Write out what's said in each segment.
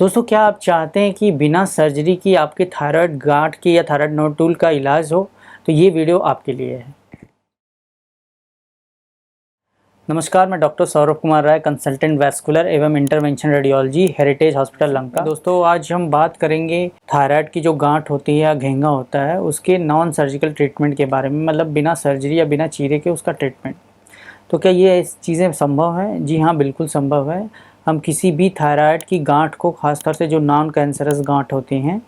दोस्तों, क्या आप चाहते हैं कि बिना सर्जरी की आपके थायराइड गांठ की या थायराइड नोडूल का इलाज हो? तो ये वीडियो आपके लिए है। नमस्कार, मैं doctor Saurabh Kumar Rai, consultant vascular एवं intervention radiology, heritage hospital Lanka. दोस्तों, आज हम बात करेंगे थायराइड की जो गांठ होती है या घेंगा होता है उसके नॉन सर्जिकल ट्रीटमेंट के बारे में, मतलब बिना सर्जरी या बिना चीरे के उसका ट्रीटमेंट। तो क्या ये चीज़ें संभव हैं? जी हाँ, बिल्कुल संभव है। हम किसी भी थायराइड की गांठ को, खासतौर से जो नॉन कैंसरस गांठ होती हैं,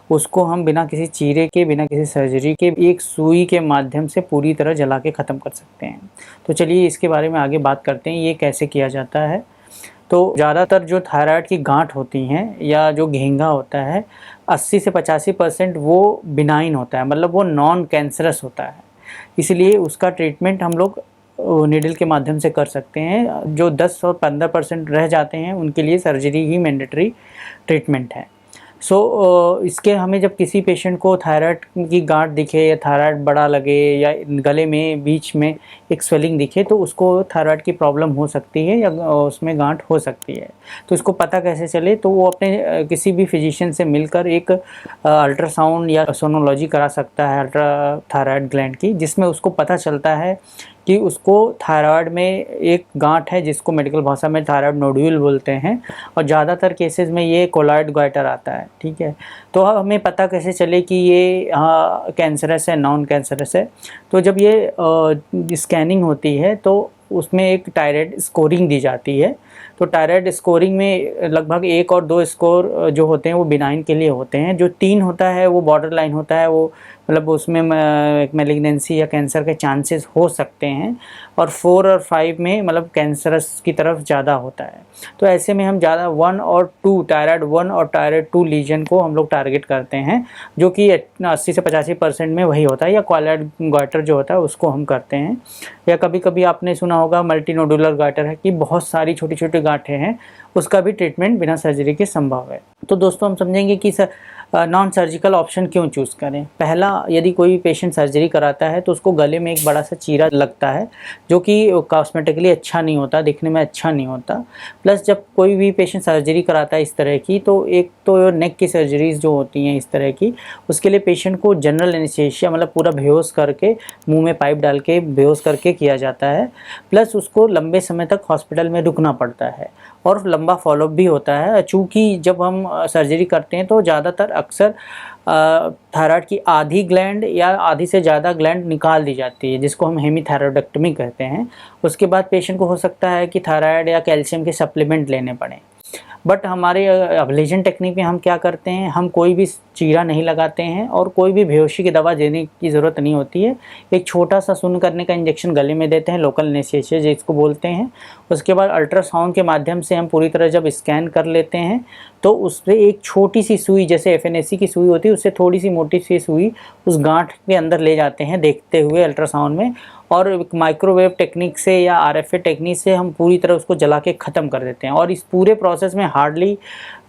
उसको हम बिना किसी चीरे के, बिना किसी सर्जरी के एक सुई के माध्यम से पूरी तरह जला के ख़त्म कर सकते हैं। तो चलिए इसके बारे में आगे बात करते हैं, ये कैसे किया जाता है। तो ज़्यादातर जो थायराइड की गांठ होती हैं या जो घेंगा होता है, 80 से 85% वो बिनाइन होता है, मतलब वो नॉन कैंसरस होता है। इसलिए उसका ट्रीटमेंट हम लोग नीडल के माध्यम से कर सकते हैं। जो 10 और 15% रह जाते हैं उनके लिए सर्जरी ही मैंडेटरी ट्रीटमेंट है। इसके हमें जब किसी पेशेंट को थायराइड की गांठ दिखे या थायराइड बड़ा लगे या गले में बीच में एक स्वेलिंग दिखे, तो उसको थायराइड की प्रॉब्लम हो सकती है या उसमें गांठ हो सकती है। तो इसको पता कैसे चले? तो वो अपने किसी भी फिजिशियन से मिलकर एक अल्ट्रासाउंड या सोनोलॉजी करा सकता है अल्ट्रा थायराइड ग्लैंड की, जिसमें उसको पता चलता है कि उसको थायराइड में एक गांठ है जिसको मेडिकल भाषा में थायराइड नोड्यूल बोलते हैं, और ज़्यादातर केसेस में ये कोलॉइड गॉइटर आता है। ठीक है, तो हमें पता कैसे चले कि ये कैंसरस है, नॉन कैंसरस है? तो जब ये स्कैनिंग होती है तो उसमें एक थायराइड स्कोरिंग दी जाती है। तो थायराइड स्कोरिंग में लगभग 1 और 2 स्कोर जो होते हैं वो बिनाइन के लिए होते हैं। जो 3 होता है वो बॉर्डर लाइन होता है, वो मतलब उसमें मैलिग्नेंसी या कैंसर के चांसेस हो सकते हैं, और 4 और 5 में मतलब कैंसरस की तरफ ज़्यादा होता है। तो ऐसे में हम ज़्यादा 1 और 2 थायराइड 1 और थायराइड 2 लीजन को हम लोग टारगेट करते हैं, जो कि 80 से 85% में वही होता है, या कोलॉइड गॉइटर जो होता है उसको हम करते हैं। या कभी कभी आपने सुना होगा मल्टीनोडुलर गॉइटर है, कि बहुत सारी छोटी छोटी गांठें हैं, उसका भी ट्रीटमेंट बिना सर्जरी के संभव है। तो दोस्तों, हम समझेंगे कि नॉन सर्जिकल ऑप्शन क्यों चूज़ करें। पहला, यदि कोई पेशेंट सर्जरी कराता है तो उसको गले में एक बड़ा सा चीरा लगता है, जो कि कॉस्मेटिकली अच्छा नहीं होता, दिखने में अच्छा नहीं होता। प्लस जब कोई भी पेशेंट सर्जरी कराता है इस तरह की, तो एक तो नेक की सर्जरीज जो होती हैं इस तरह की, उसके लिए पेशेंट को जनरल एनेस्थीसिया, मतलब पूरा बेहोश करके, मुंह में पाइप डाल के बेहोश करके किया जाता है। प्लस उसको लंबे समय तक हॉस्पिटल में रुकना पड़ता है और लंबा फॉलोअप भी होता है। चूँकि जब हम सर्जरी करते हैं तो ज़्यादातर अक्सर थायराइड की आधी ग्लैंड या आधी से ज़्यादा ग्लैंड निकाल दी जाती है, जिसको हम हेमीथायरॉइडेक्टमी कहते हैं। उसके बाद पेशेंट को हो सकता है कि थायराइड या कैल्शियम के सप्लीमेंट लेने पड़ें। बट हमारे अब्लेशन टेक्निक में हम क्या करते हैं, हम कोई भी चीरा नहीं लगाते हैं और कोई भी बेहोशी की दवा देने की ज़रूरत नहीं होती है। एक छोटा सा शून्य करने का इंजेक्शन गले में देते हैं, लोकल एनेस्थीसिया जिसको बोलते हैं। उसके बाद अल्ट्रासाउंड के माध्यम से हम पूरी तरह जब स्कैन कर लेते हैं, तो उससे एक छोटी सी सुई, जैसे FNAC की सुई होती है, उससे थोड़ी सी मोटी सी सुई उस गांठ के अंदर ले जाते हैं देखते हुए अल्ट्रासाउंड में, और माइक्रोवेव टेक्निक से या RFA टेक्निक से हम पूरी तरह उसको जला के ख़त्म कर देते हैं। और इस पूरे प्रोसेस में हार्डली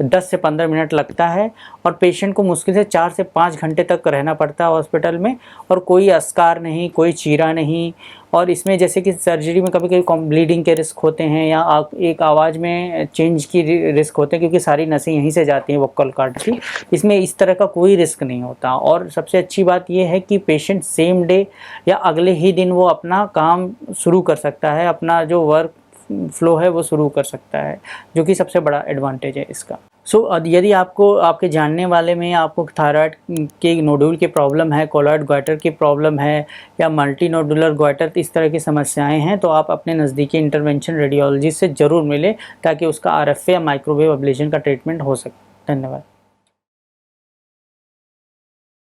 10 से 15 मिनट लगता है, और पेशेंट को मुश्किल से 4 से 5 घंटे तक रहना पड़ता है हॉस्पिटल में, और कोई अस्कार नहीं, कोई चीरा नहीं। और इसमें जैसे कि सर्जरी में कभी कभी ब्लीडिंग के रिस्क होते हैं, या एक आवाज़ में चेंज की रिस्क होते हैं, क्योंकि सारी नसें यहीं से जाती हैं वोकल कॉर्ड की। इसमें इस तरह का कोई रिस्क नहीं होता। और सबसे अच्छी बात यह है कि पेशेंट सेम डे या अगले ही दिन वो अपना काम शुरू कर सकता है, अपना जो वर्क फ्लो है वो शुरू कर सकता है, जो कि सबसे बड़ा एडवांटेज है इसका। यदि आपको आपके जानने वाले में आपको थायराइड के नोडुल की प्रॉब्लम है, कोलॉइड गॉइटर की प्रॉब्लम है, या मल्टी नोडुलर गॉइटर, इस तरह की समस्याएं हैं, तो आप अपने नज़दीकी इंटरवेंशन रेडियोलॉजिस्ट से ज़रूर मिलें, ताकि उसका RFA या माइक्रोवेव अब्लेशन का ट्रीटमेंट हो सके। धन्यवाद।